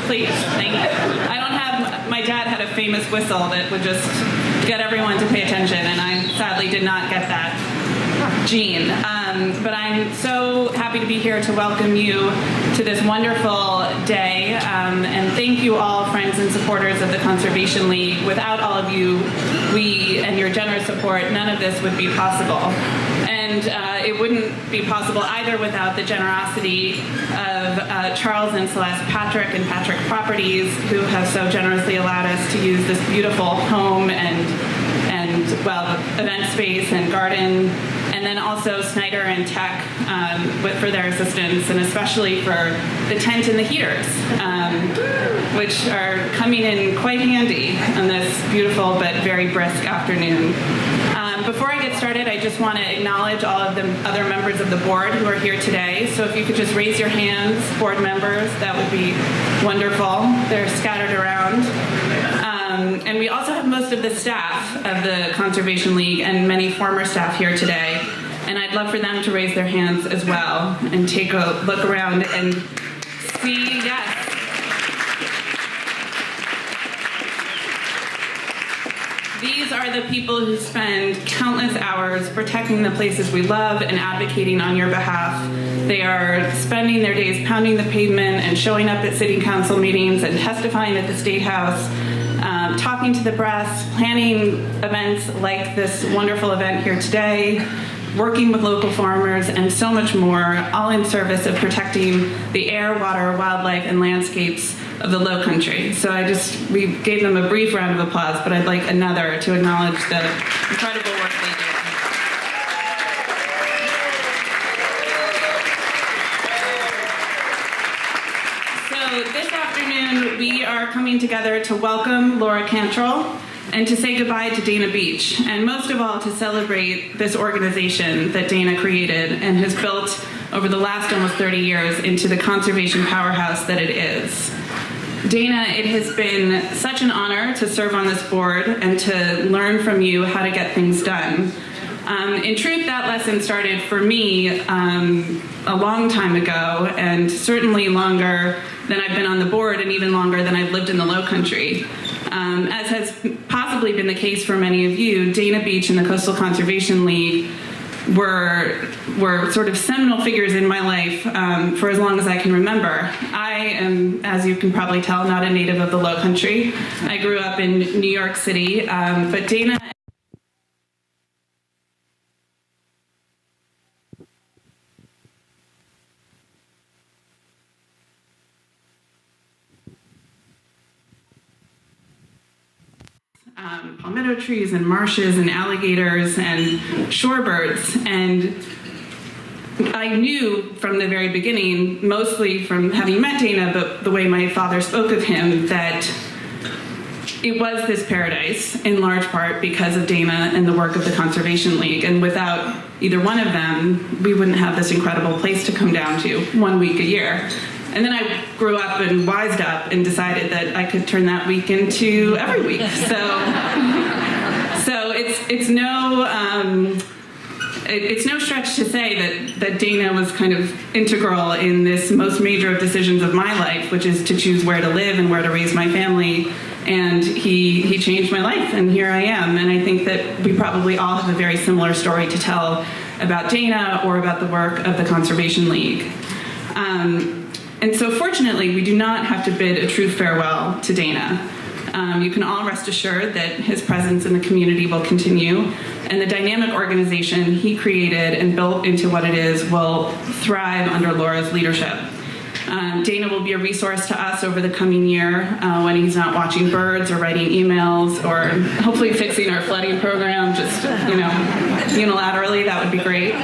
Please, thank you. I don't have, my dad had a famous whistle that would just get everyone to pay attention, and I sadly did not get that gene. But I'm so happy to be here to welcome you to this wonderful day, and thank you all, friends and supporters of the Conservation League. Without all of you, we and your generous support, none of this would be possible. And it wouldn't be possible either without the generosity of Charles and Celeste Patrick and Patrick Properties, who have so generously allowed us to use this beautiful home and well, event space and garden, and then also Snyder and Tech for their assistance, and especially for the tent and the heaters, which are coming in quite handy on this beautiful but very brisk afternoon. Before I get started, I just want to acknowledge all of the other members of the board who are here today. So if you could just raise your hands, board members, that would be wonderful. They're scattered around. And we also have most of the staff of the Conservation League and many former staff here today. And I'd love for them to raise their hands as well and take a look around and see, yes. These are the people who spend countless hours protecting the places we love and advocating on your behalf. They are spending their days pounding the pavement and showing up at city council meetings and testifying at the State House, talking to the press, planning events like this wonderful event here today, working with local farmers, and so much more, all in service of protecting the air, water, wildlife, and landscapes of the Lowcountry. So we gave them a brief round of applause, but I'd like another to acknowledge the incredible work they do. So this afternoon, we are coming together to welcome Laura Cantral and to say goodbye to Dana Beach, and most of all to celebrate this organization that Dana created and has built over the last almost 30 years into the conservation powerhouse that it is. Dana, it has been such an honor to serve on this board and to learn from you how to get things done. In truth, that lesson started for me a long time ago, and certainly longer than I've been on the board and even longer than I've lived in the Lowcountry. As has possibly been the case for many of you, Dana Beach and the Coastal Conservation League were sort of seminal figures in my life for as long as I can remember. I am, as you can probably tell, not a native of the Lowcountry. I grew up in New York City, but Dana palmetto trees and marshes and alligators and shorebirds, and I knew from the very beginning, mostly from having met Dana, but the way my father spoke of him, that it was this paradise in large part because of Dana and the work of the Conservation League, and without either one of them, we wouldn't have this incredible place to come down to 1 week a year. And then I grew up and wised up and decided that I could turn that week into every week. So it's no stretch to say that Dana was kind of integral in this most major of decisions of my life, which is to choose where to live and where to raise my family. And he changed my life, and here I am. And I think that we probably all have a very similar story to tell about Dana or about the work of the Conservation League. And so fortunately, we do not have to bid a true farewell to Dana. You can all rest assured that his presence in the community will continue, and the dynamic organization he created and built into what it is will thrive under Laura's leadership. Dana will be a resource to us over the coming year when he's not watching birds or writing emails or hopefully fixing our flooding program, just, unilaterally. That would be great.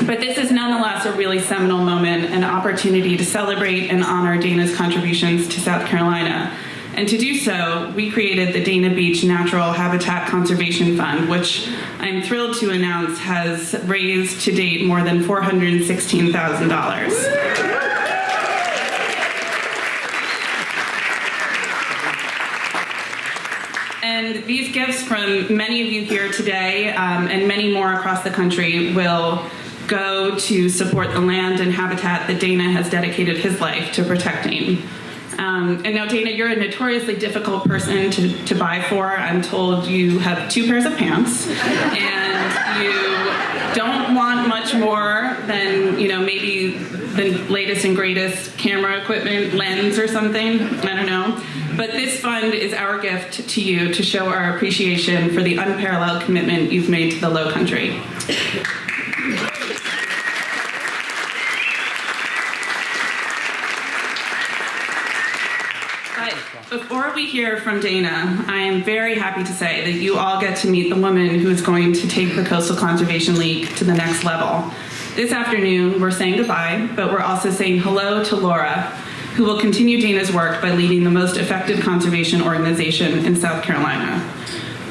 But this is nonetheless a really seminal moment, an opportunity to celebrate and honor Dana's contributions to South Carolina. And to do so, we created the Dana Beach Natural Habitat Conservation Fund, which I'm thrilled to announce has raised to date more than $416,000. And these gifts from many of you here today and many more across the country will go to support the land and habitat that Dana has dedicated his life to protecting. And now, Dana, you're a notoriously difficult person to buy for. I'm told you have 2 pairs of pants, and you don't want much more than, maybe the latest and greatest camera equipment, lens or something. I don't know. But this fund is our gift to you to show our appreciation for the unparalleled commitment you've made to the Low Country. Before we hear from Dana, I am very happy to say that you all get to meet the woman who is going to take the Coastal Conservation League to the next level. This afternoon, we're saying goodbye, but we're also saying hello to Laura, who will continue Dana's work by leading the most effective conservation organization in South Carolina.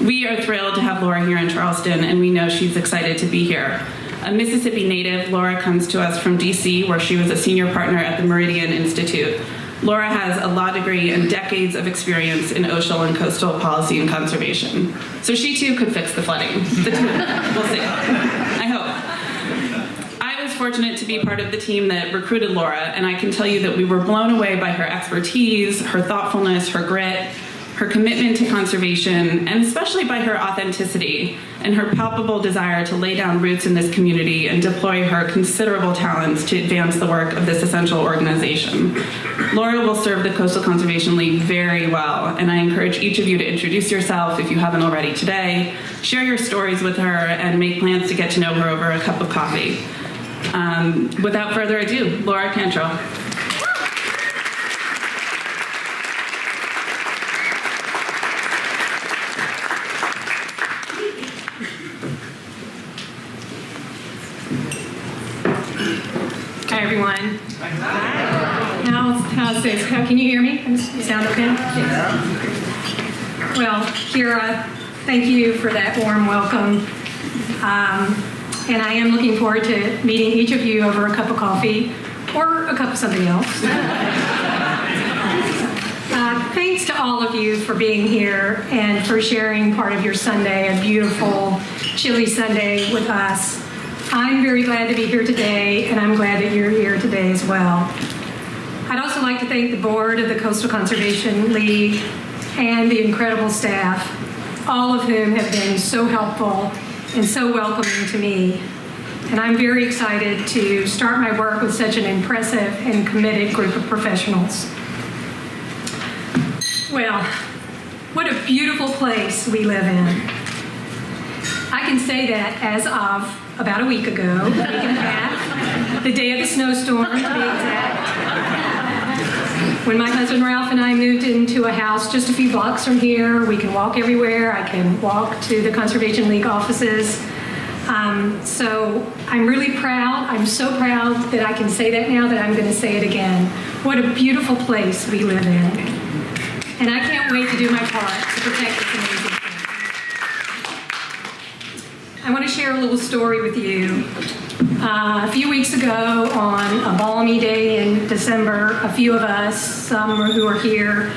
We are thrilled to have Laura here in Charleston, and we know she's excited to be here. A Mississippi native, Laura comes to us from DC, where she was a senior partner at the Meridian Institute. Laura has a law degree and decades of experience in ocean and coastal policy and conservation. So she too could fix the flooding. The two, we'll see. I hope. I was fortunate to be part of the team that recruited Laura, and I can tell you that we were blown away by her expertise, her thoughtfulness, her grit, her commitment to conservation, and especially by her authenticity and her palpable desire to lay down roots in this community and deploy her considerable talents to advance the work of this essential organization. Laura will serve the Coastal Conservation League very well, and I encourage each of you to introduce yourself if you haven't already today, share your stories with her, and make plans to get to know her over a cup of coffee. Without further ado, Laura Cantral. Hi, everyone. How's this? Can you hear me? Sound okay? Well, Kira, thank you for that warm welcome. And I am looking forward to meeting each of you over a cup of coffee or a cup of something else. Thanks to all of you for being here and for sharing part of your Sunday, a beautiful, chilly Sunday with us. I'm very glad to be here today, and I'm glad that you're here today as well. I'd also like to thank the board of the Coastal Conservation League and the incredible staff, all of whom have been so helpful and so welcoming to me. And I'm very excited to start my work with such an impressive and committed group of professionals. Well, what a beautiful place we live in. I can say that as of about a week ago, a week and a half, the day of the snowstorm to be exact, when my husband Ralph and I moved into a house just a few blocks from here. We can walk everywhere. I can walk to the Conservation League offices. So I'm really proud. I'm so proud that I can say that now that I'm going to say it again. What a beautiful place we live in. And I can't wait to do my part to protect this amazing place. I want to share a little story with you. A few weeks ago, on a balmy day in December, a few of us, some who are here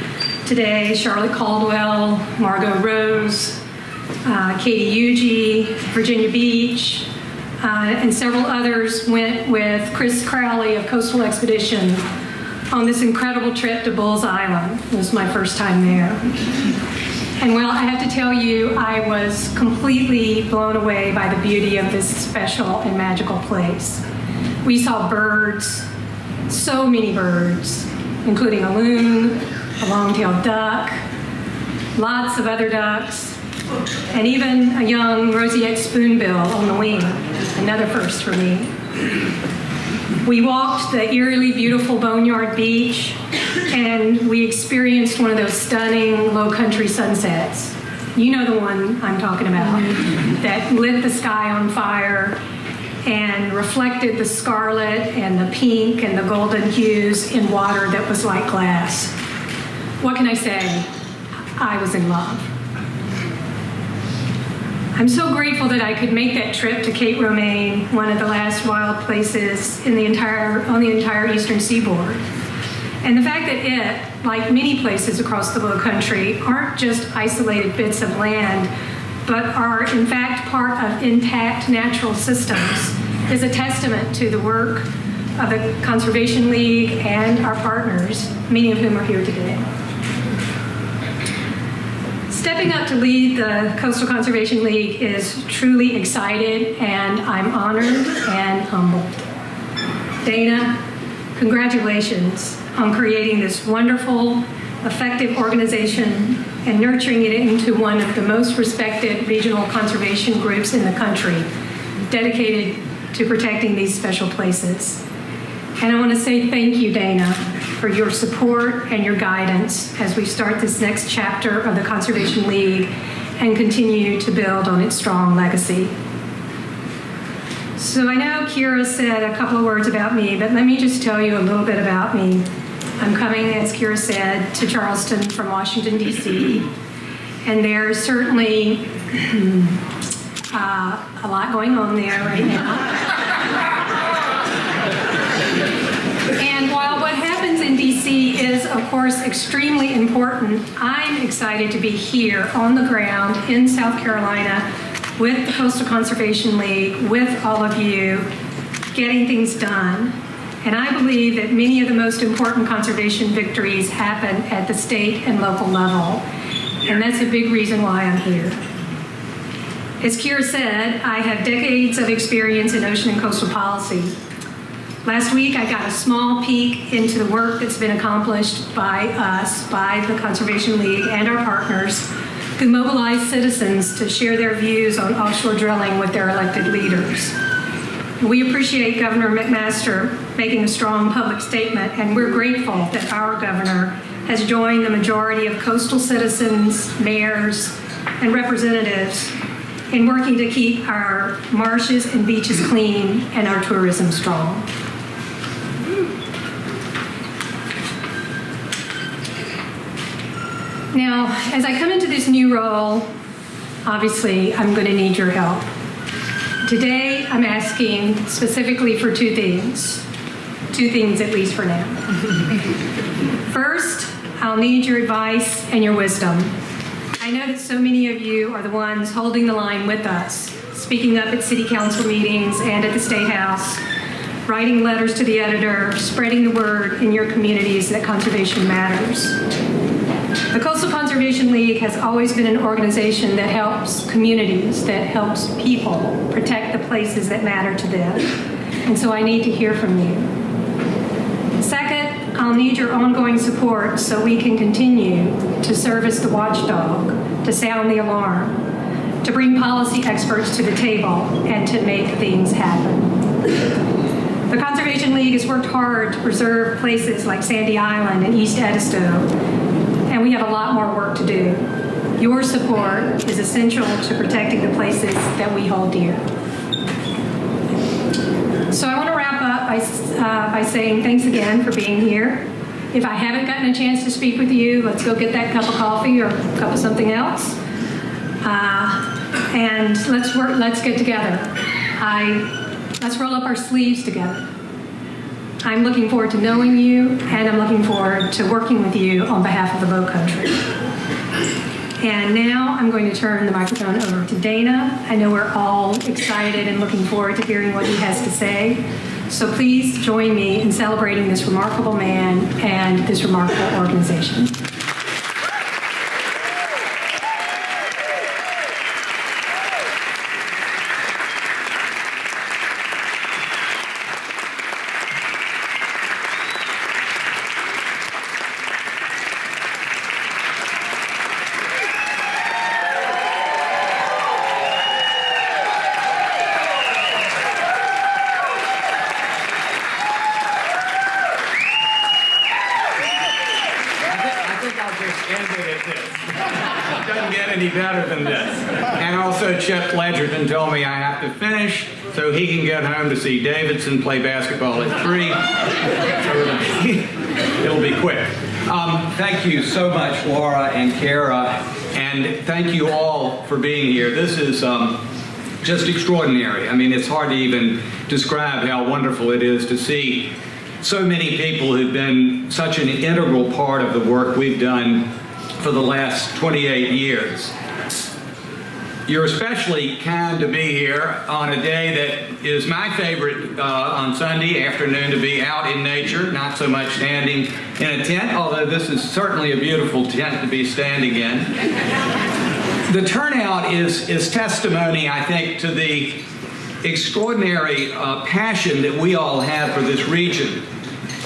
today, Charlotte Caldwell, Margot Rose, Katie Ugie, Virginia Beach, and several others went with Chris Crowley of Coastal Expedition on this incredible trip to Bulls Island. It was my first time there. And well, I have to tell you, I was completely blown away by the beauty of this special and magical place. We saw birds, so many birds, including a loon, a long-tailed duck, lots of other ducks, and even a young roseate spoonbill on the wing, another first for me. We walked the eerily beautiful Boneyard Beach, and we experienced one of those stunning low country sunsets. You know the one I'm talking about, that lit the sky on fire and reflected the scarlet and the pink and the golden hues in water that was like glass. What can I say? I was in love. I'm so grateful that I could make that trip to Cape Romaine, one of the last wild places on the entire eastern seaboard. And the fact that it, like many places across the Low Country, aren't just isolated bits of land, but are in fact part of intact natural systems is a testament to the work of the Conservation League and our partners, many of whom are here today. Stepping up to lead the Coastal Conservation League is truly excited, and I'm honored and humbled. Dana, congratulations on creating this wonderful, effective organization and nurturing it into one of the most respected regional conservation groups in the country, dedicated to protecting these special places. And I want to say thank you, Dana, for your support and your guidance as we start this next chapter of the Conservation League and continue to build on its strong legacy. So I know Kira said a couple of words about me, but let me just tell you a little bit about me. I'm coming, as Kira said, to Charleston from Washington, D.C., and there's certainly a lot going on there right now. And while what happens in D.C. is, of course, extremely important, I'm excited to be here on the ground in South Carolina with the Coastal Conservation League, with all of you, getting things done. And I believe that many of the most important conservation victories happen at the state and local level. And that's a big reason why I'm here. As Kira said, I have decades of experience in ocean and coastal policy. Last week, I got a small peek into the work that's been accomplished by us, by the Conservation League and our partners, who mobilize citizens to share their views on offshore drilling with their elected leaders. We appreciate Governor McMaster making a strong public statement, and we're grateful that our governor has joined the majority of coastal citizens, mayors, and representatives in working to keep our marshes and beaches clean and our tourism strong. Now, as I come into this new role, obviously, I'm going to need your help. Today, I'm asking specifically for two things at least for now. First, I'll need your advice and your wisdom. I know that so many of you are the ones holding the line with us, speaking up at city council meetings and at the State House, writing letters to the editor, spreading the word in your communities that conservation matters. The Coastal Conservation League has always been an organization that helps communities, that helps people protect the places that matter to them. And so I need to hear from you. Second, I'll need your ongoing support so we can continue to serve as the watchdog, to sound the alarm, to bring policy experts to the table, and to make things happen. The Conservation League has worked hard to preserve places like Sandy Island and East Edisto, and we have a lot more work to do. Your support is essential to protecting the places that we hold dear. So I want to wrap up by saying thanks again for being here. If I haven't gotten a chance to speak with you, let's go get that cup of coffee or a cup of something else. And let's get together. Let's roll up our sleeves together. I'm looking forward to knowing you, and I'm looking forward to working with you on behalf of the Low Country. And now I'm going to turn the microphone over to Dana. I know we're all excited and looking forward to hearing what he has to say. So please join me in celebrating this remarkable man and this remarkable organization. Chip Ledgerton told me I have to finish so he can get home to see Davidson play basketball at 3. So it'll be quick. Thank you so much, Laura and Kara, and thank you all for being here. This is just extraordinary. I mean, it's hard to even describe how wonderful it is to see so many people who've been such an integral part of the work we've done for the last 28 years. You're especially kind to be here on a day that is my favorite on Sunday afternoon, to be out in nature, not so much standing in a tent, although this is certainly a beautiful tent to be standing in. The turnout is testimony, I think, to the extraordinary passion that we all have for this region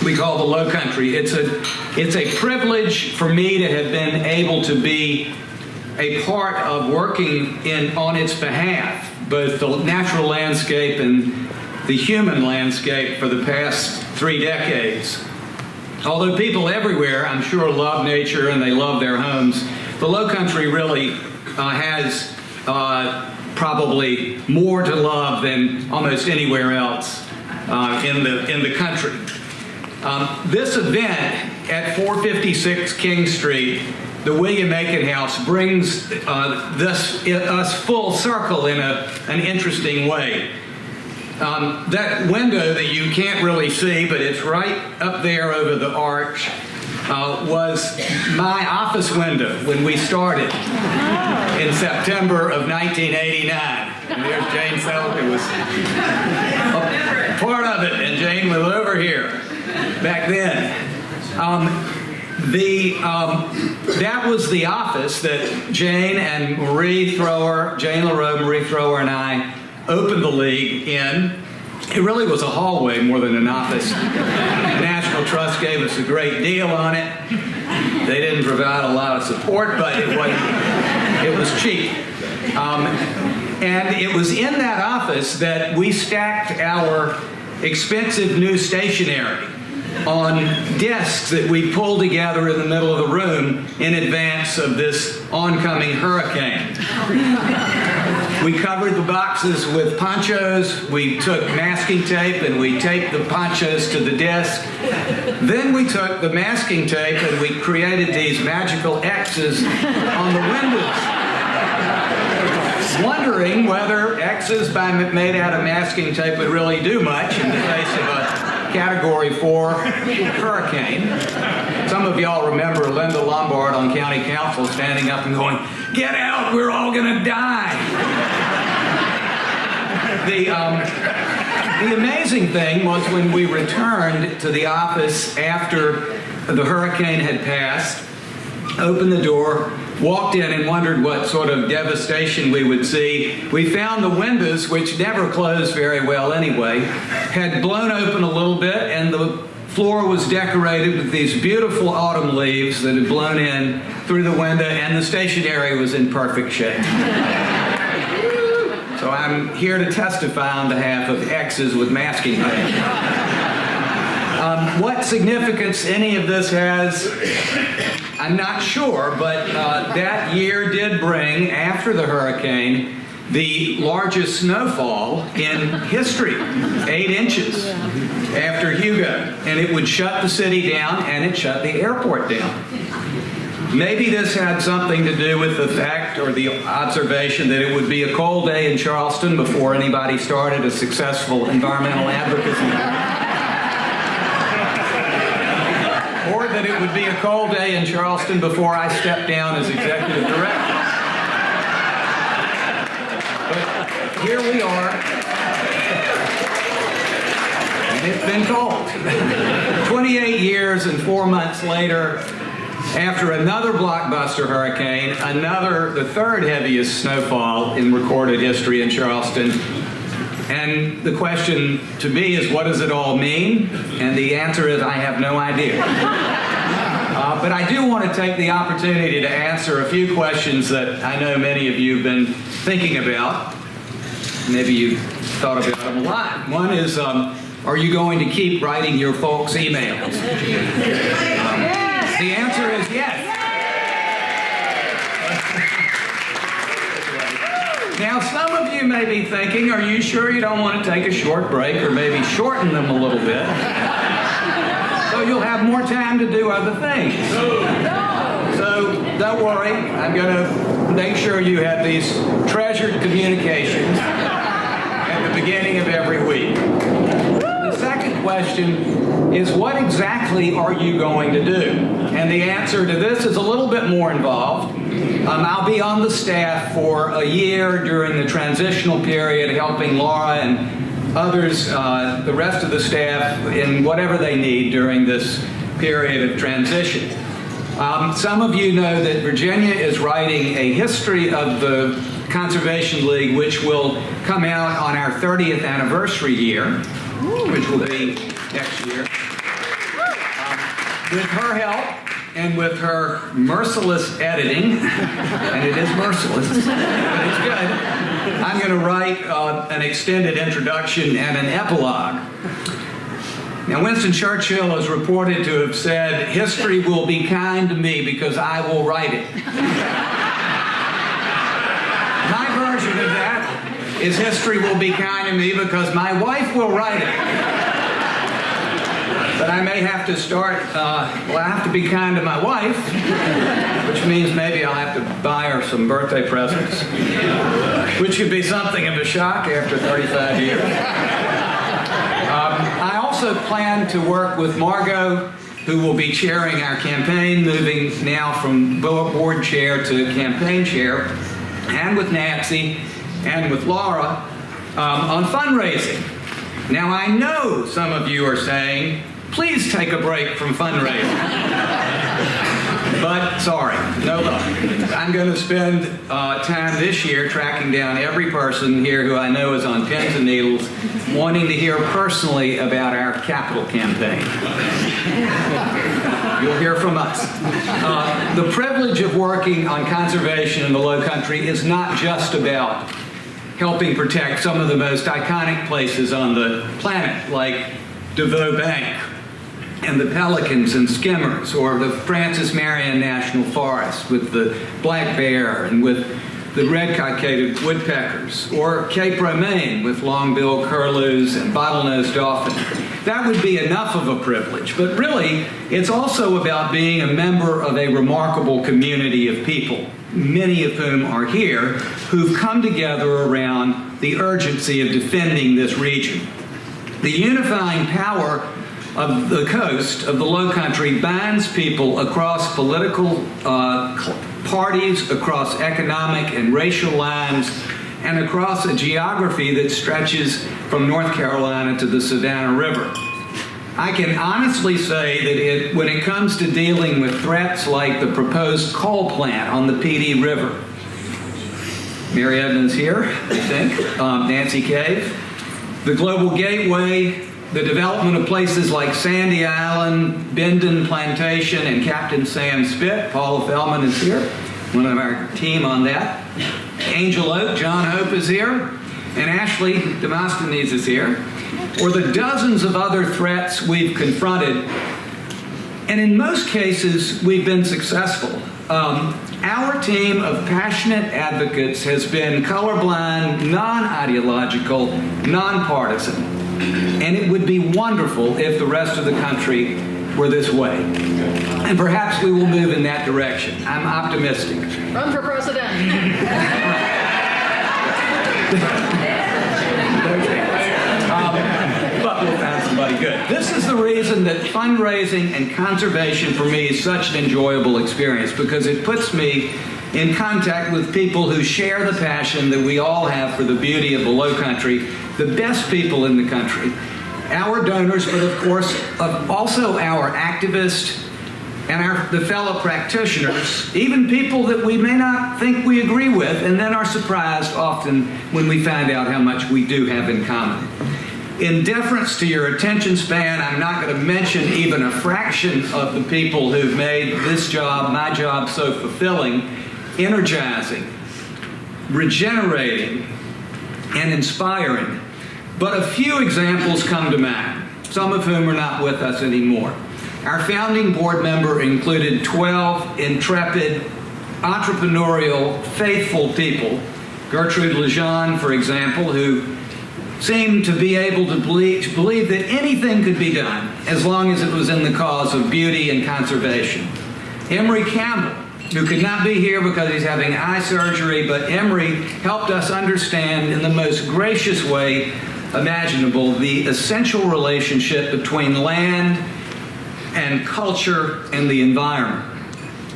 we call the Low Country. It's a privilege for me to have been able to be a part of working on its behalf, both the natural landscape and the human landscape for the past 3 decades. Although people everywhere, I'm sure, love nature and they love their homes, the Low Country really has probably more to love than almost anywhere else in the country. This event at 456 King Street, the William Aiken House, brings us full circle in an interesting way. That window that you can't really see, but it's right up there over the arch, was my office window when we started in September of 1989. And there's Jane Selk, who was a part of it, and Jane was over here back then. That was the office that Jane and Jane LaRoe, Marie Thrower, and I opened the league in. It really was a hallway more than an office. The National Trust gave us a great deal on it. They didn't provide a lot of support, but it was cheap. And it was in that office that we stacked our expensive new stationery on desks that we pulled together in the middle of the room in advance of this oncoming hurricane. We covered the boxes with ponchos, we took masking tape and we taped the ponchos to the desk. Then we took the masking tape and we created these magical X's on the windows, wondering whether X's made out of masking tape would really do much in the face of a Category 4 hurricane. Some of y'all remember Linda Lombard on County Council standing up and going, "Get out, we're all gonna die." The amazing thing was when we returned to the office after the hurricane had passed, opened the door, walked in and wondered what sort of devastation we would see. We found the windows, which never closed very well anyway, had blown open a little bit, and the floor was decorated with these beautiful autumn leaves that had blown in through the window, and the stationery was in perfect shape. So I'm here to testify on behalf of X's with masking tape. What significance any of this has, I'm not sure, but that year did bring, after the hurricane, the largest snowfall in history, 8 inches after Hugo. And it would shut the city down, and it shut the airport down. Maybe this had something to do with the fact or the observation that it would be a cold day in Charleston before anybody started a successful environmental advocacy. Or that it would be a cold day in Charleston before I stepped down as executive director. But here we are. And it's been cold. 28 years and 4 months later, after another blockbuster hurricane, the third heaviest snowfall in recorded history in Charleston. And the question to me is, what does it all mean? And the answer is, I have no idea. But I do want to take the opportunity to answer a few questions that I know many of you have been thinking about. Maybe you've thought about them a lot. One is, are you going to keep writing your folks' emails? The answer is yes. Now, some of you may be thinking, are you sure you don't want to take a short break or maybe shorten them a little bit so you'll have more time to do other things? So don't worry, I'm going to make sure you have these treasured communications at the beginning of every week. The second question is what exactly are you going to do? And the answer to this is a little bit more involved. I'll be on the staff for a year during the transitional period, helping Laura and others, the rest of the staff, in whatever they need during this period of transition. Some of you know that Virginia is writing a history of the Conservation League, which will come out on our 30th anniversary year, which will be next year. With her help and with her merciless editing, and it is merciless, but it's good, I'm going to write an extended introduction and an epilogue. Now, Winston Churchill is reported to have said, "History will be kind to me because I will write it." My version of that is history will be kind to me because my wife will write it. But I may have to start, I have to be kind to my wife, which means maybe I'll have to buy her some birthday presents, which could be something of a shock after 35 years. I also plan to work with Margot, who will be chairing our campaign, moving now from board chair to campaign chair, and with Nancy and with Laura on fundraising. Now, I know some of you are saying, please take a break from fundraising. But sorry, no luck. I'm going to spend time this year tracking down every person here who I know is on pins and needles, wanting to hear personally about our capital campaign. You'll hear from us. The privilege of working on conservation in the Low Country is not just about helping protect some of the most iconic places on the planet, like DeVoe Bank, and the pelicans and skimmers, or the Francis Marion National Forest with the black bear and with the red-cockaded woodpeckers, or Cape Romaine with long-billed curlews and bottlenose dolphins. That would be enough of a privilege, but really, it's also about being a member of a remarkable community of people, many of whom are here, who've come together around the urgency of defending this region. The unifying power of the coast, of the Low Country, binds people across political parties, across economic and racial lines, and across a geography that stretches from North Carolina to the Savannah River. I can honestly say that when it comes to dealing with threats like the proposed coal plant on the PD River, Mary Edmonds here, I think, Nancy Cave, the Global Gateway, the development of places like Sandy Island, Bendon Plantation, and Captain Sam Spit. Paula Feldman is here, one of our team on that. Angel Oak, John Hope is here, and Ashley Demosthenes is here. Or the dozens of other threats we've confronted, and in most cases, we've been successful. Our team of passionate advocates has been colorblind, non-ideological, nonpartisan. And it would be wonderful if the rest of the country were this way. And perhaps we will move in that direction. I'm optimistic. Run for president. But we'll find somebody good. This is the reason that fundraising and conservation for me is such an enjoyable experience, because it puts me in contact with people who share the passion that we all have for the beauty of the Low Country, the best people in the country, our donors, but of course also our activists and the fellow practitioners, even people that we may not think we agree with, and then are surprised often when we find out how much we do have in common. In deference to your attention span, I'm not going to mention even a fraction of the people who've made this job, my job, so fulfilling, energizing, regenerating, and inspiring. But a few examples come to mind, some of whom are not with us anymore. Our founding board member included 12 intrepid, entrepreneurial, faithful people. Gertrude Lejeune, for example, who seemed to be able to believe that anything could be done as long as it was in the cause of beauty and conservation. Emery Campbell, who could not be here because he's having eye surgery, but Emery helped us understand in the most gracious way imaginable the essential relationship between land and culture and the environment.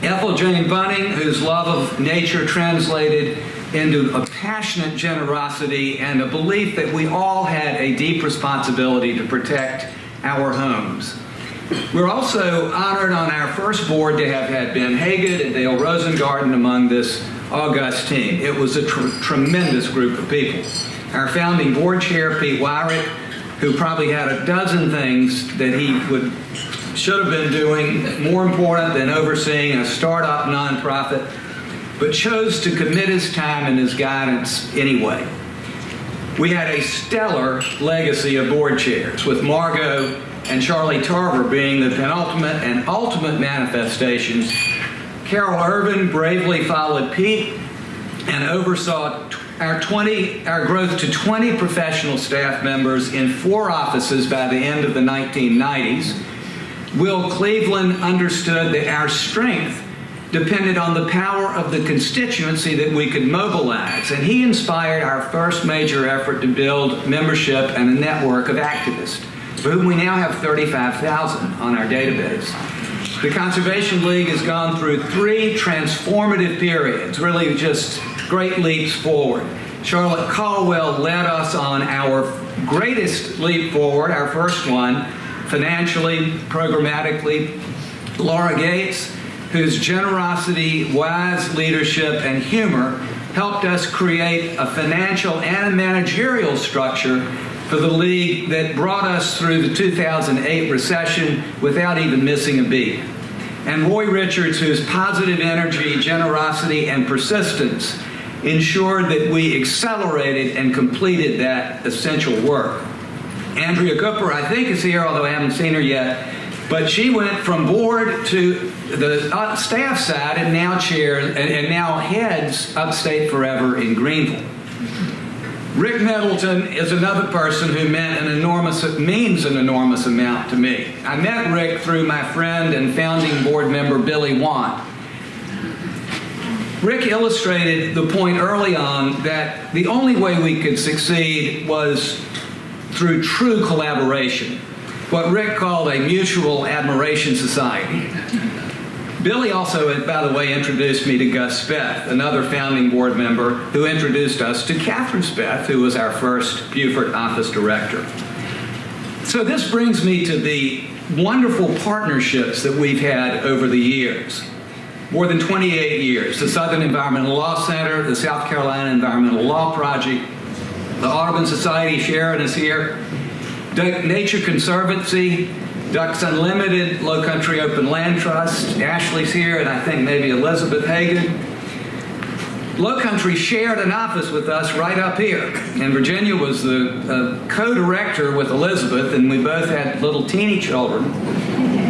Ethel Jane Bunning, whose love of nature translated into a passionate generosity and a belief that we all had a deep responsibility to protect our homes. We're also honored on our first board to have had Ben Haggett and Dale Rosengarten among this august team. It was a tremendous group of people. Our founding board chair, Pete Wyrick, who probably had a dozen things that he should have been doing more important than overseeing a startup nonprofit, but chose to commit his time and his guidance anyway. We had a stellar legacy of board chairs, with Margot and Charlie Tarver being the penultimate and ultimate manifestations. Carol Irvin bravely followed Pete and oversaw our growth to 20 professional staff members in 4 offices by the end of the 1990s. Will Cleveland understood that our strength depended on the power of the constituency that we could mobilize, and he inspired our first major effort to build membership and a network of activists, for whom we now have 35,000 on our database. The Conservation League has gone through 3 transformative periods, really just great leaps forward. Charlotte Caldwell led us on our greatest leap forward, our first one, financially, programmatically. Laura Gates, whose generosity, wise leadership, and humor helped us create a financial and a managerial structure for the League that brought us through the 2008 recession without even missing a beat. And Roy Richards, whose positive energy, generosity, and persistence ensured that we accelerated and completed that essential work. Andrea Cooper, I think, is here, although I haven't seen her yet, but she went from board to the staff side and now chairs and now heads Upstate Forever in Greenville. Rick Middleton is another person who means an enormous amount to me. I met Rick through my friend and founding board member Billy Want. Rick illustrated the point early on that the only way we could succeed was through true collaboration, what Rick called a mutual admiration society. Billy also, by the way, introduced me to Gus Speth, another founding board member, who introduced us to Catherine Speth, who was our first Beaufort office director. So this brings me to the wonderful partnerships that we've had over the years. More than 28 years. The Southern Environmental Law Center, the South Carolina Environmental Law Project, the Audubon Society, Sharon is here, Nature Conservancy, Ducks Unlimited, Low Country Open Land Trust, Ashley's here, and I think maybe Elizabeth Hagan. Low Country shared an office with us right up here, and Virginia was the co-director with Elizabeth, and we both had little teeny children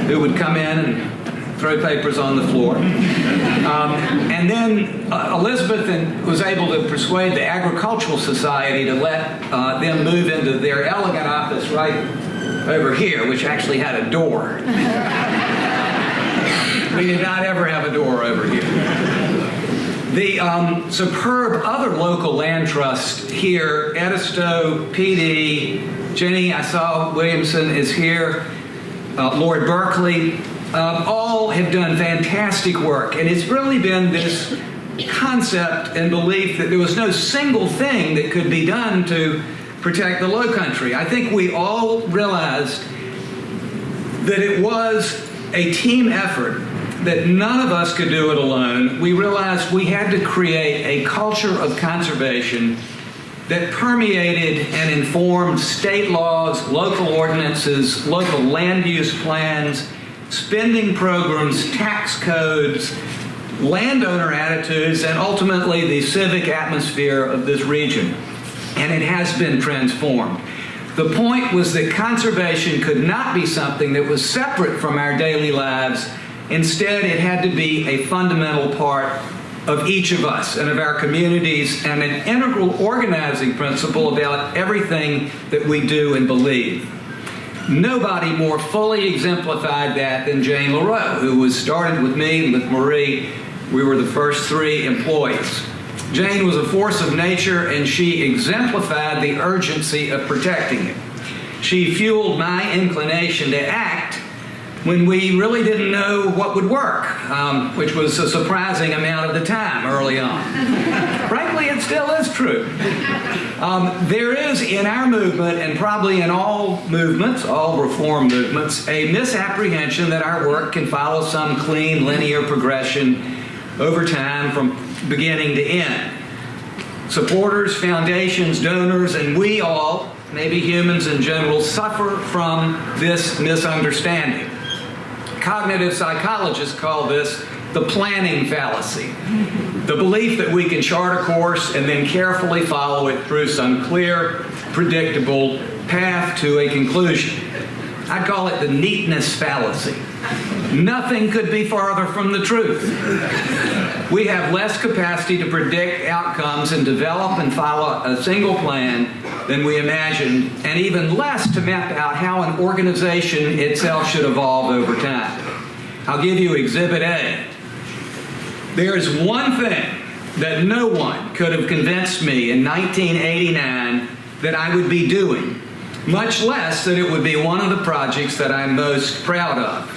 who would come in and throw papers on the floor. And then Elizabeth was able to persuade the Agricultural Society to let them move into their elegant office right over here, which actually had a door. We did not ever have a door over here. The superb other local land trust here, Edisto, PD, Jenny, I saw Williamson is here, Lord Berkeley, all have done fantastic work. And it's really been this concept and belief that there was no single thing that could be done to protect the low country. I think we all realized that it was a team effort, that none of us could do it alone. We realized we had to create a culture of conservation that permeated and informed state laws, local ordinances, local land use plans, spending programs, tax codes, landowner attitudes, and ultimately the civic atmosphere of this region. And it has been transformed. The point was that conservation could not be something that was separate from our daily lives. Instead, it had to be a fundamental part of each of us and of our communities, and an integral organizing principle about everything that we do and believe. Nobody more fully exemplified that than Jane LaRoe, who was started with me and with Marie. We were the first 3 employees. Jane was a force of nature, and she exemplified the urgency of protecting it. She fueled my inclination to act when we really didn't know what would work, which was a surprising amount of the time early on. Frankly, it still is true. There is in our movement, and probably in all movements, all reform movements, a misapprehension that our work can follow some clean, linear progression over time from beginning to end. Supporters, foundations, donors, and we all, maybe humans in general, suffer from this misunderstanding. Cognitive psychologists call this the planning fallacy, the belief that we can chart a course and then carefully follow it through some clear, predictable path to a conclusion. I call it the neatness fallacy. Nothing could be farther from the truth. We have less capacity to predict outcomes and develop and follow a single plan than we imagined, and even less to map out how an organization itself should evolve over time. I'll give you Exhibit A. There is one thing that no one could have convinced me in 1989 that I would be doing, much less that it would be one of the projects that I'm most proud of: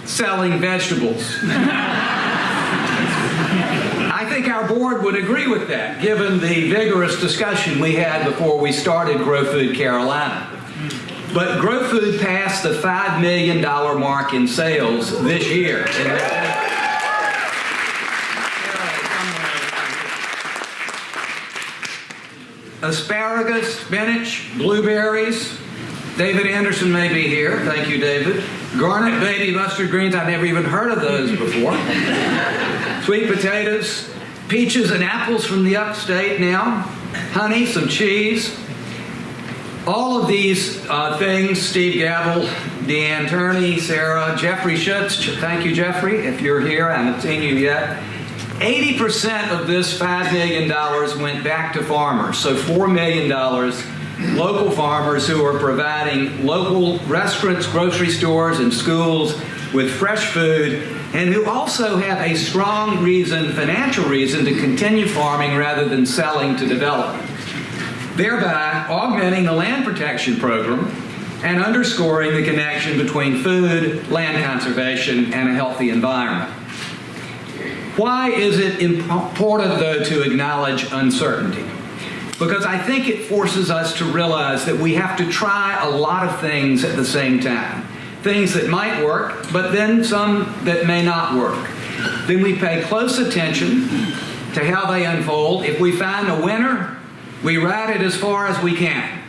selling vegetables. I think our board would agree with that, given the vigorous discussion we had before we started Grow Food Carolina. But Grow Food passed the $5 million mark in sales this year. Asparagus, spinach, blueberries. David Anderson may be here. Thank you, David. Garnet baby mustard greens. I've never even heard of those before. Sweet potatoes, peaches and apples from the upstate now. Honey, some cheese. All of these things, Steve Gavel, Deanne Turney, Sarah, Jeffrey Schutz. Thank you, Jeffrey, if you're here. I haven't seen you yet. 80% of this $5 million went back to farmers. So $4 million, local farmers who are providing local restaurants, grocery stores, and schools with fresh food, and who also have a strong reason, financial reason, to continue farming rather than selling to development, thereby augmenting the land protection program and underscoring the connection between food, land conservation, and a healthy environment. Why is it important, though, to acknowledge uncertainty? Because I think it forces us to realize that we have to try a lot of things at the same time. Things that might work, but then some that may not work. Then we pay close attention to how they unfold. If we find a winner, we ride it as far as we can.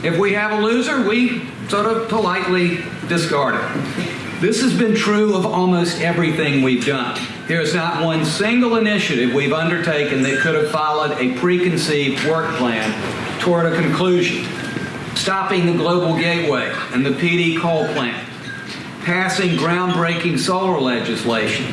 If we have a loser, we sort of politely discard it. This has been true of almost everything we've done. There is not one single initiative we've undertaken that could have followed a preconceived work plan toward a conclusion. Stopping the Global Gateway and the PD coal plant, passing groundbreaking solar legislation,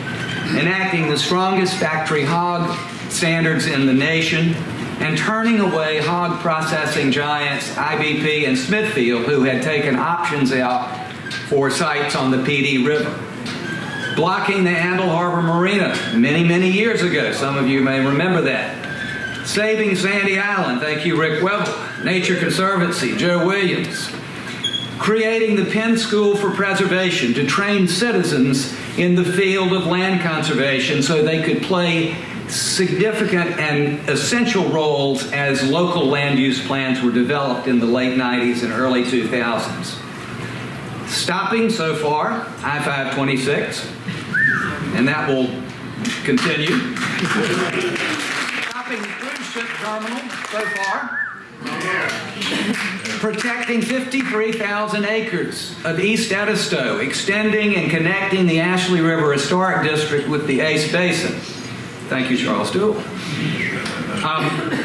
enacting the strongest factory hog standards in the nation, and turning away hog processing giants IBP and Smithfield, who had taken options out for sites on the PD River. Blocking the Amble Harbor Marina many, many years ago. Some of you may remember that. Saving Sandy Island, thank you, Rick Webber. Nature Conservancy, Joe Williams. Creating the Penn School for Preservation to train citizens in the field of land conservation so they could play significant and essential roles as local land use plans were developed in the late 90s and early 2000s. Stopping so far I-526, and that will continue. Stopping the cruise ship terminal so far. Protecting 53,000 acres of East Edisto, extending and connecting the Ashley River Historic District with the Ace Basin. Thank you, Charles Duell.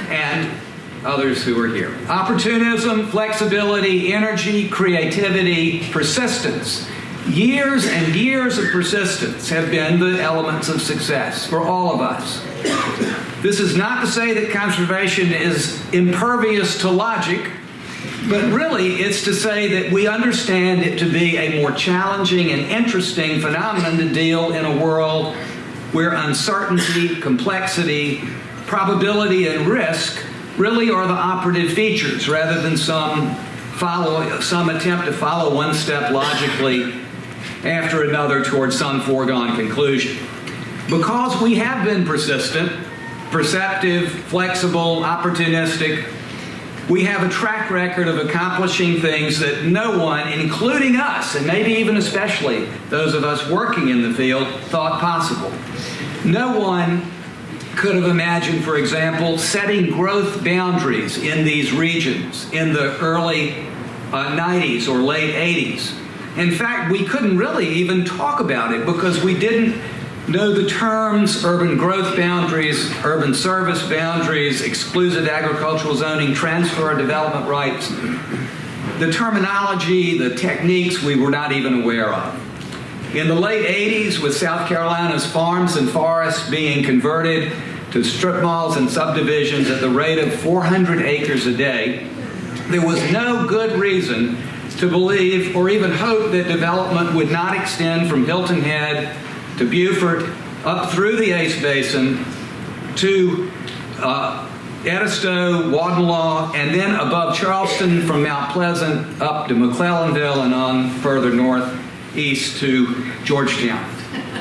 And others who are here. Opportunism, flexibility, energy, creativity, persistence. Years and years of persistence have been the elements of success for all of us. This is not to say that conservation is impervious to logic, but really it's to say that we understand it to be a more challenging and interesting phenomenon to deal in a world where uncertainty, complexity, probability and risk really are the operative features rather than some attempt to follow one step logically after another towards some foregone conclusion. Because we have been persistent, perceptive, flexible, opportunistic, we have a track record of accomplishing things that no one, including us, and maybe even especially those of us working in the field, thought possible. No one could have imagined, for example, setting growth boundaries in these regions in the early 90s or late 80s. In fact, we couldn't really even talk about it because we didn't know the terms urban growth boundaries, urban service boundaries, exclusive agricultural zoning, transfer of development rights. The terminology, the techniques we were not even aware of. In the late 80s, with South Carolina's farms and forests being converted to strip malls and subdivisions at the rate of 400 acres a day, there was no good reason to believe or even hope that development would not extend from Hilton Head to Beaufort, up through the Ace Basin, to Edisto, Wadelaw, and then above Charleston from Mount Pleasant up to McClellanville and on further northeast to Georgetown.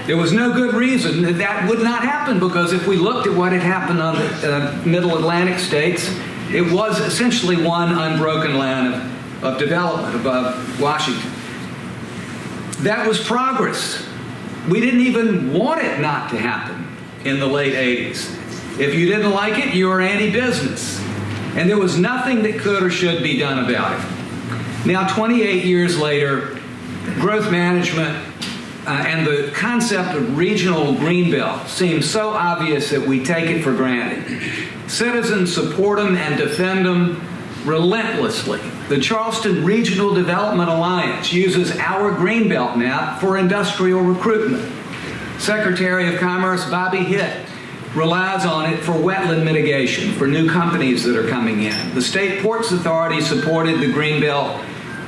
There was no good reason that that would not happen because if we looked at what had happened on the middle Atlantic states, it was essentially one unbroken line of development above Washington. That was progress. We didn't even want it not to happen in the late 80s. If you didn't like it, you were anti-business. And there was nothing that could or should be done about it. Now, 28 years later, growth management and the concept of regional greenbelt seems so obvious that we take it for granted. Citizens support them and defend them relentlessly. The Charleston Regional Development Alliance uses our Greenbelt map for industrial recruitment. Secretary of Commerce Bobby Hitt relies on it for wetland mitigation for new companies that are coming in. The State Ports Authority supported the Greenbelt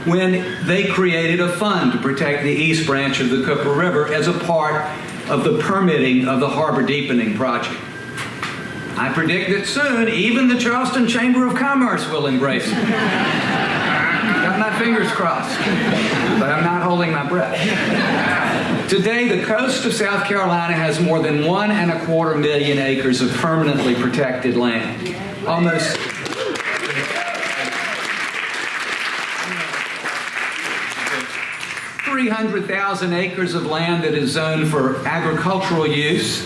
when they created a fund to protect the East Branch of the Cooper River as a part of the permitting of the Harbor Deepening Project. I predict that soon, even the Charleston Chamber of Commerce will embrace it. Got my fingers crossed, but I'm not holding my breath. Today, the coast of South Carolina has more than 1.25 million acres of permanently protected land. Almost 300,000 acres of land that is zoned for agricultural use,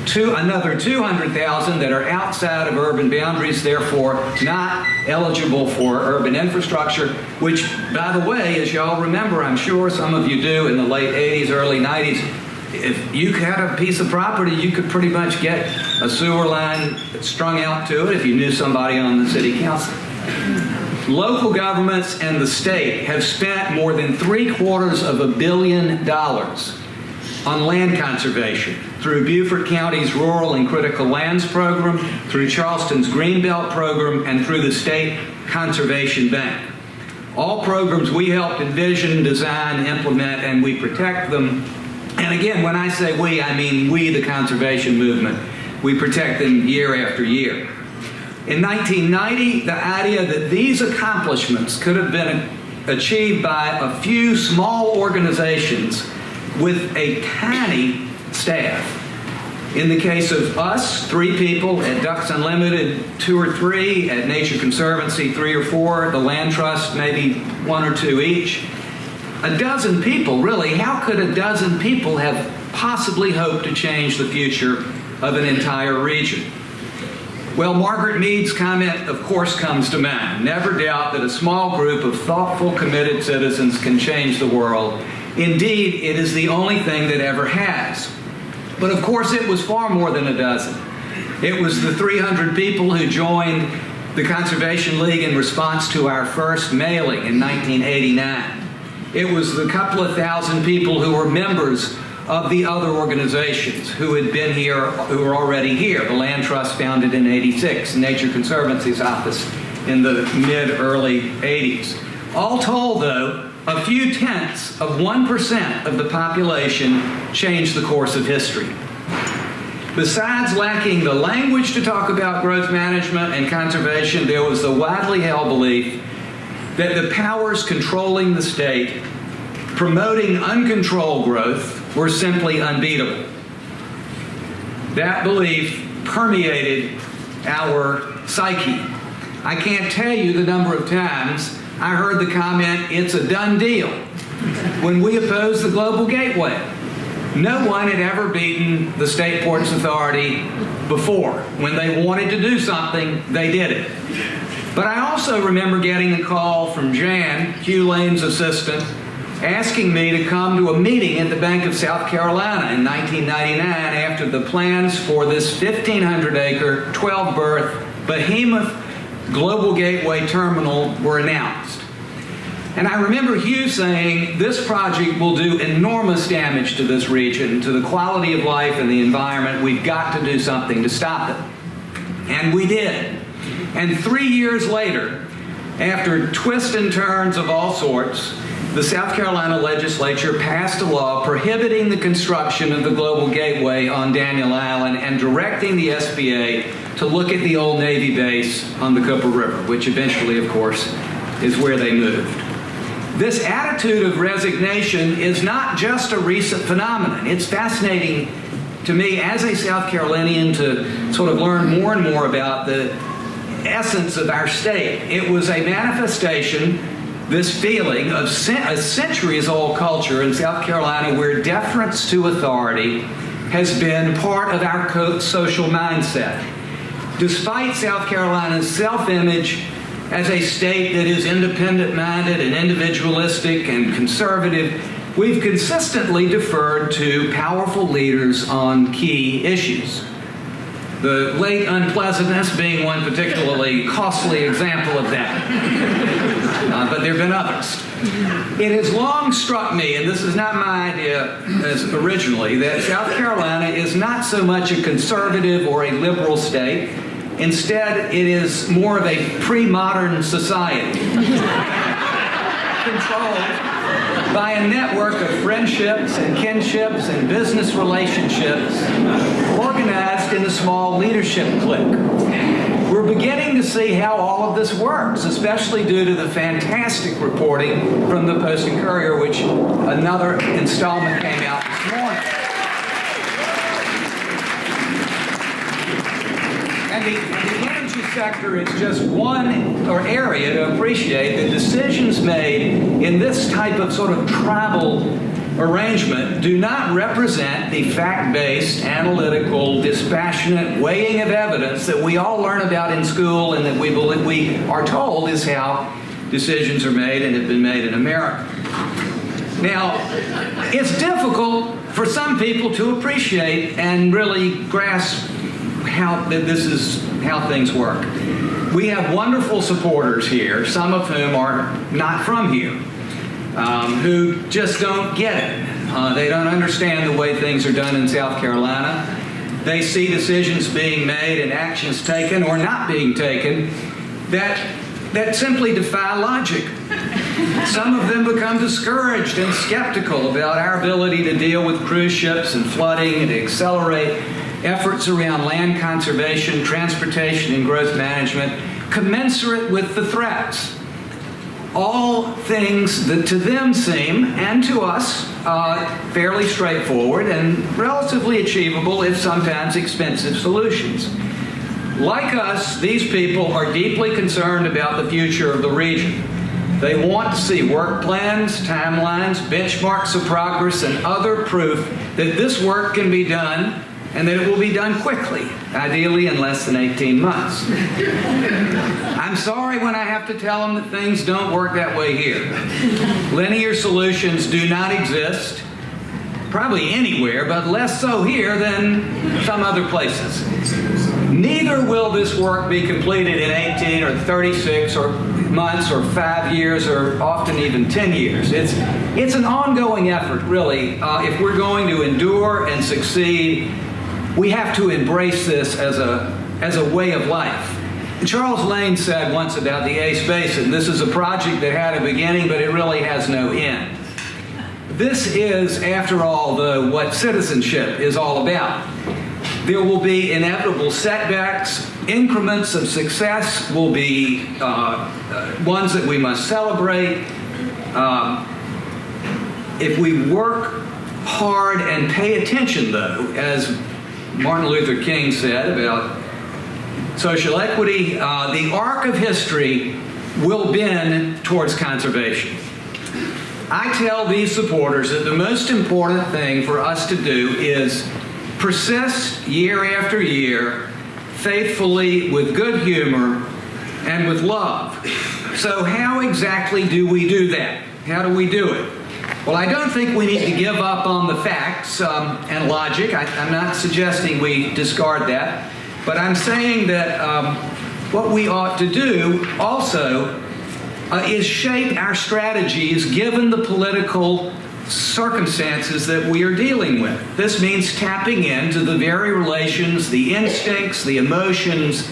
to another 200,000 that are outside of urban boundaries, therefore not eligible for urban infrastructure, which, by the way, as y'all remember, I'm sure some of you do, in the late 80s, early 90s, if you had a piece of property, you could pretty much get a sewer line strung out to it if you knew somebody on the city council. Local governments and the state have spent more than $750 million on land conservation through Beaufort County's Rural and Critical Lands Program, through Charleston's Greenbelt Program, and through the State Conservation Bank. All programs we helped envision, design, implement, and we protect them. And again, when I say we, I mean we, the conservation movement. We protect them year after year. In 1990, the idea that these accomplishments could have been achieved by a few small organizations with a tiny staff. In the case of us, 3 people, at Ducks Unlimited, 2 or 3, at Nature Conservancy, 3 or 4, the Land Trust, maybe 1 or 2 each. A dozen people, really, how could a dozen people have possibly hoped to change the future of an entire region? Well, Margaret Mead's comment, of course, comes to mind. Never doubt that a small group of thoughtful, committed citizens can change the world. Indeed, it is the only thing that ever has. But of course, it was far more than a dozen. It was the 300 people who joined the Conservation League in response to our first mailing in 1989. It was the couple of thousand people who were members of the other organizations who had been here, who were already here. The Land Trust, founded in '86, Nature Conservancy's office in the mid-early 80s. All told, though, a few tenths of 1% of the population changed the course of history. Besides lacking the language to talk about growth management and conservation, there was the widely held belief that the powers controlling the state, promoting uncontrolled growth, were simply unbeatable. That belief permeated our psyche. I can't tell you the number of times I heard the comment, "It's a done deal," when we opposed the Global Gateway. No one had ever beaten the State Ports Authority before. When they wanted to do something, they did it. But I also remember getting a call from Jan, Hugh Lane's assistant, asking me to come to a meeting at the Bank of South Carolina in 1999 after the plans for this 1,500-acre, 12-berth, behemoth Global Gateway terminal were announced. And I remember Hugh saying, "This project will do enormous damage to this region, to the quality of life and the environment. We've got to do something to stop it." And we did. And 3 years later, after twists and turns of all sorts, the South Carolina legislature passed a law prohibiting the construction of the Global Gateway on Daniel Island and directing the SBA to look at the old Navy base on the Cooper River, which eventually, of course, is where they moved. This attitude of resignation is not just a recent phenomenon. It's fascinating to me as a South Carolinian to sort of learn more and more about the essence of our state. It was a manifestation, this feeling of a centuries-old culture in South Carolina where deference to authority has been part of our social mindset. Despite South Carolina's self-image as a state that is independent-minded and individualistic and conservative, we've consistently deferred to powerful leaders on key issues. The late unpleasantness being one particularly costly example of that. But there have been others. It has long struck me, and this is not my idea as originally, that South Carolina is not so much a conservative or a liberal state. Instead, it is more of a pre-modern society, controlled by a network of friendships and kinships and business relationships organized in a small leadership clique. We're beginning to see how all of this works, especially due to the fantastic reporting from the Post and Courier, which another installment came out this morning. And the energy sector is just one area to appreciate that decisions made in this type of sort of tribal arrangement do not represent the fact-based, analytical, dispassionate weighing of evidence that we all learn about in school and that we are told is how decisions are made and have been made in America. Now, it's difficult for some people to appreciate and really grasp how this is how things work. We have wonderful supporters here, some of whom are not from here, who just don't get it. They don't understand the way things are done in South Carolina. They see decisions being made and actions taken or not being taken that simply defy logic. Some of them become discouraged and skeptical about our ability to deal with cruise ships and flooding and to accelerate efforts around land conservation, transportation, and growth management commensurate with the threats. All things that to them seem, and to us, fairly straightforward and relatively achievable, if sometimes expensive, solutions. Like us, these people are deeply concerned about the future of the region. They want to see work plans, timelines, benchmarks of progress, and other proof that this work can be done and that it will be done quickly, ideally in less than 18 months. I'm sorry when I have to tell them that things don't work that way here. Linear solutions do not exist, probably anywhere, but less so here than some other places. Neither will this work be completed in 18 or 36 or months or 5 years or often even 10 years. It's an ongoing effort, really. If we're going to endure and succeed, we have to embrace this as a way of life. Charles Lane said once about the Ace Basin, this is a project that had a beginning, but it really has no end. This is, after all, what citizenship is all about. There will be inevitable setbacks. Increments of success will be ones that we must celebrate. If we work hard and pay attention, though, as Martin Luther King said about social equity, the arc of history will bend towards conservation. I tell these supporters that the most important thing for us to do is persist year after year, faithfully, with good humor, and with love. So how exactly do we do that? How do we do it? Well, I don't think we need to give up on the facts and logic. I'm not suggesting we discard that. But I'm saying that what we ought to do also is shape our strategies given the political circumstances that we are dealing with. This means tapping into the very relations, the instincts, the emotions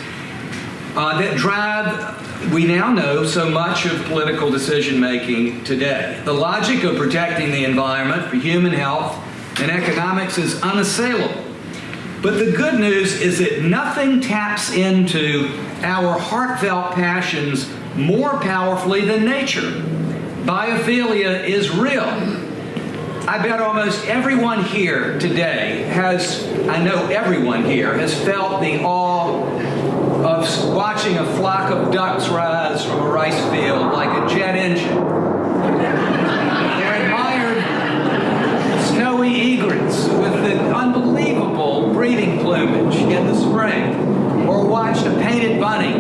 that drive, we now know, so much of political decision-making today. The logic of protecting the environment for human health and economics is unassailable. But the good news is that nothing taps into our heartfelt passions more powerfully than nature. Biophilia is real. I bet almost everyone here today I know everyone here has felt the awe of watching a flock of ducks rise from a rice field like a jet engine. Or admired snowy egrets with the unbelievable breeding plumage in the spring. Or watched a painted bunny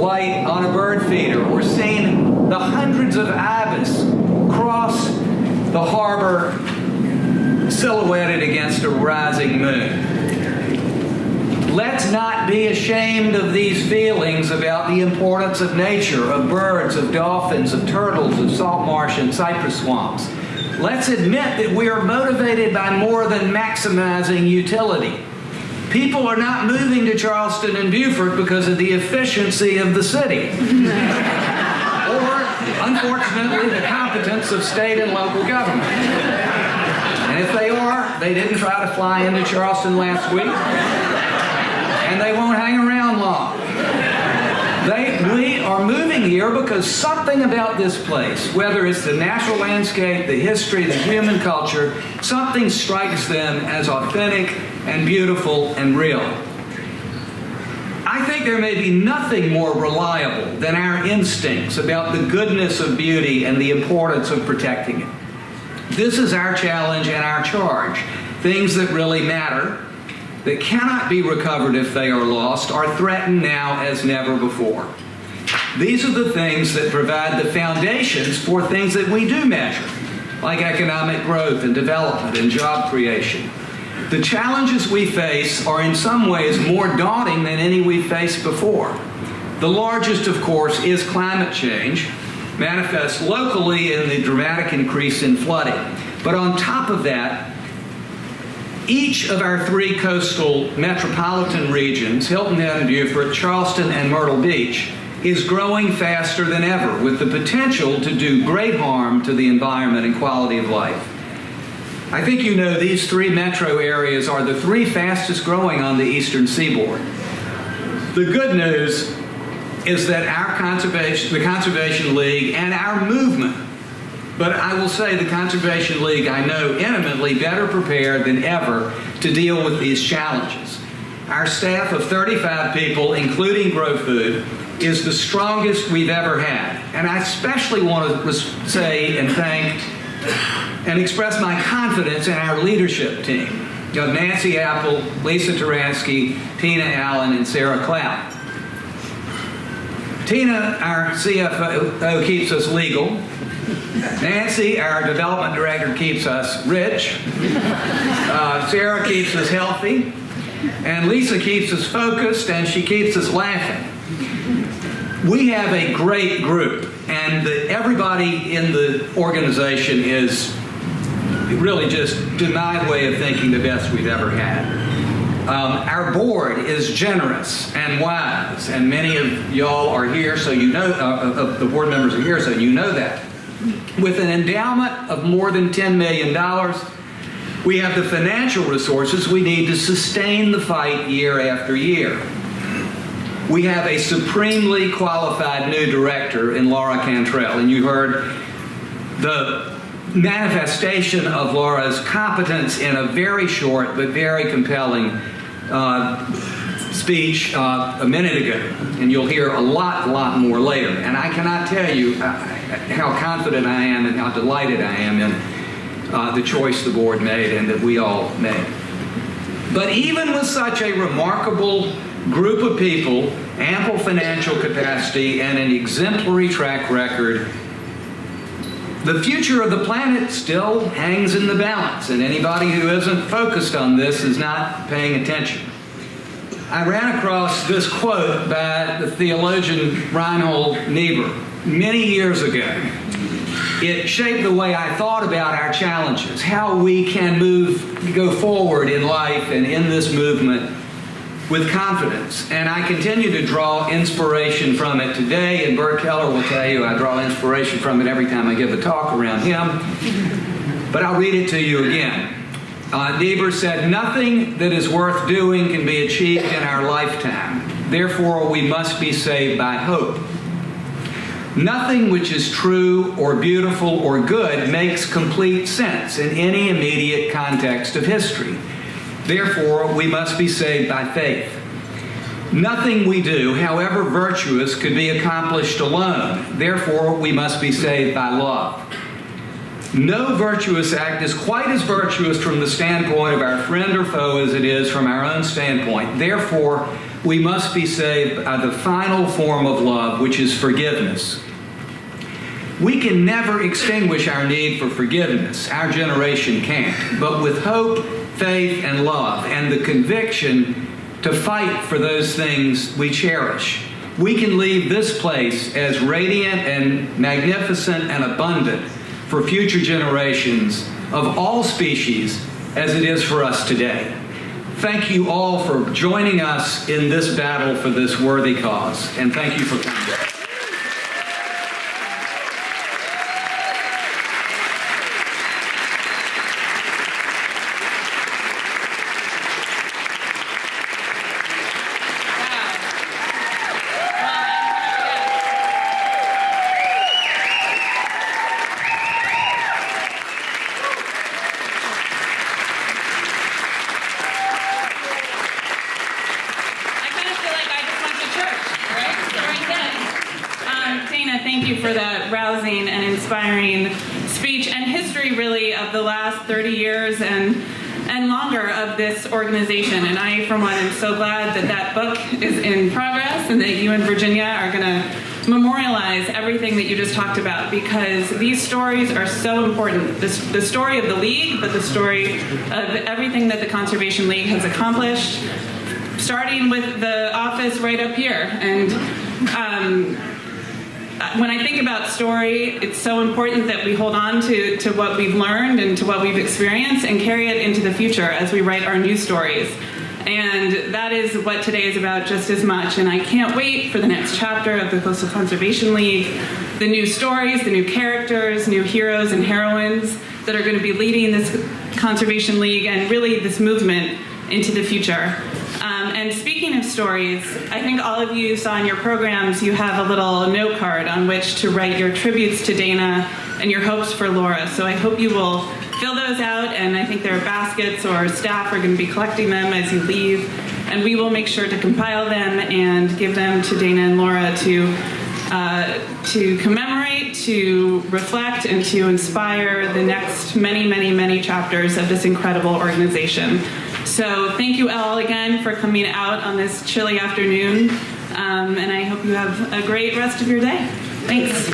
light on a bird feeder. Or seen the hundreds of ibis cross the harbor silhouetted against a rising moon. Let's not be ashamed of these feelings about the importance of nature, of birds, of dolphins, of turtles, of salt marsh and cypress swamps. Let's admit that we are motivated by more than maximizing utility. People are not moving to Charleston and Beaufort because of the efficiency of the city. Or, unfortunately, the competence of state and local government. And if they are, they didn't try to fly into Charleston last week. And they won't hang around long. We are moving here because something about this place, whether it's the natural landscape, the history, the human culture, something strikes them as authentic and beautiful and real. I think there may be nothing more reliable than our instincts about the goodness of beauty and the importance of protecting it. This is our challenge and our charge. Things that really matter, that cannot be recovered if they are lost, are threatened now as never before. These are the things that provide the foundations for things that we do measure, like economic growth and development and job creation. The challenges we face are in some ways more daunting than any we've faced before. The largest, of course, is climate change, manifests locally in the dramatic increase in flooding. But on top of that, each of our three coastal metropolitan regions, Hilton Head and Beaufort, Charleston, and Myrtle Beach, is growing faster than ever with the potential to do great harm to the environment and quality of life. I think you know these three metro areas are the three fastest growing on the eastern seaboard. The good news is that the Conservation League and our movement, but I will say the Conservation League, I know, intimately better prepared than ever to deal with these challenges. Our staff of 35 people, including Grow Food, is the strongest we've ever had. And I especially want to say and thank and express my confidence in our leadership team. You know, Nancy Apple, Lisa Taransky, Tina Allen, and Sarah Clout. Tina, our CFO, keeps us legal. Nancy, our development director, keeps us rich. Sarah keeps us healthy. And Lisa keeps us focused, and she keeps us laughing. We have a great group, and everybody in the organization is really just, to my way of thinking, the best we've ever had. Our board is generous and wise, and many of y'all are here, so you know, of the board members are here, so you know that. With an endowment of more than $10 million, We have the financial resources we need to sustain the fight year after year. We have a supremely qualified new director in Laura Cantral, and you heard the manifestation of Laura's competence in a very short but very compelling speech a minute ago, and you'll hear a lot more later. And I cannot tell you how confident I am and how delighted I am in the choice the board made and that we all made. But even with such a remarkable group of people, ample financial capacity, and an exemplary track record, the future of the planet still hangs in the balance, and anybody who isn't focused on this is not paying attention. I ran across this quote by the theologian Reinhold Niebuhr many years ago. It shaped the way I thought about our challenges, how we can go forward in life and in this movement with confidence. And I continue to draw inspiration from it today, and Bert Keller will tell you I draw inspiration from it every time I give a talk around him. But I'll read it to you again. Niebuhr said, "Nothing that is worth doing can be achieved in our lifetime. Therefore, we must be saved by hope. Nothing which is true or beautiful or good makes complete sense in any immediate context of history. Therefore, we must be saved by faith. Nothing we do, however virtuous, could be accomplished alone. Therefore, we must be saved by love. No virtuous act is quite as virtuous from the standpoint of our friend or foe as it is from our own standpoint. Therefore, we must be saved by the final form of love, which is forgiveness. We can never extinguish our need for forgiveness. Our generation can't. But with hope, faith, and love, and the conviction to fight for those things we cherish, we can leave this place as radiant and magnificent and abundant for future generations of all species as it is for us today. Thank you all for joining us in this battle for this worthy cause, and thank you for coming. Thank you for that rousing and inspiring speech and history, really, of the last 30 years and longer of this organization. And I, for one, am so glad that that book is in progress and that you and Virginia are going to memorialize everything that you just talked about, because these stories are so important. The story of the League, but the story of everything that the Conservation League has accomplished, starting with the office right up here. And when I think about story, it's so important that we hold on to what we've learned and to what we've experienced and carry it into the future as we write our new stories. And that is what today is about just as much. And I can't wait for the next chapter of the Coastal Conservation League, the new stories, the new characters, new heroes and heroines that are going to be leading this Conservation League and really this movement into the future. And speaking of stories, I think all of you saw in your programs, you have a little note card on which to write your tributes to Dana and your hopes for Laura. So I hope you will fill those out, and I think there are baskets or staff are going to be collecting them as you leave. And we will make sure to compile them and give them to Dana and Laura to commemorate, to reflect, and to inspire the next many chapters of this incredible organization. So thank you all again for coming out on this chilly afternoon, and I hope you have a great rest of your day. Thanks.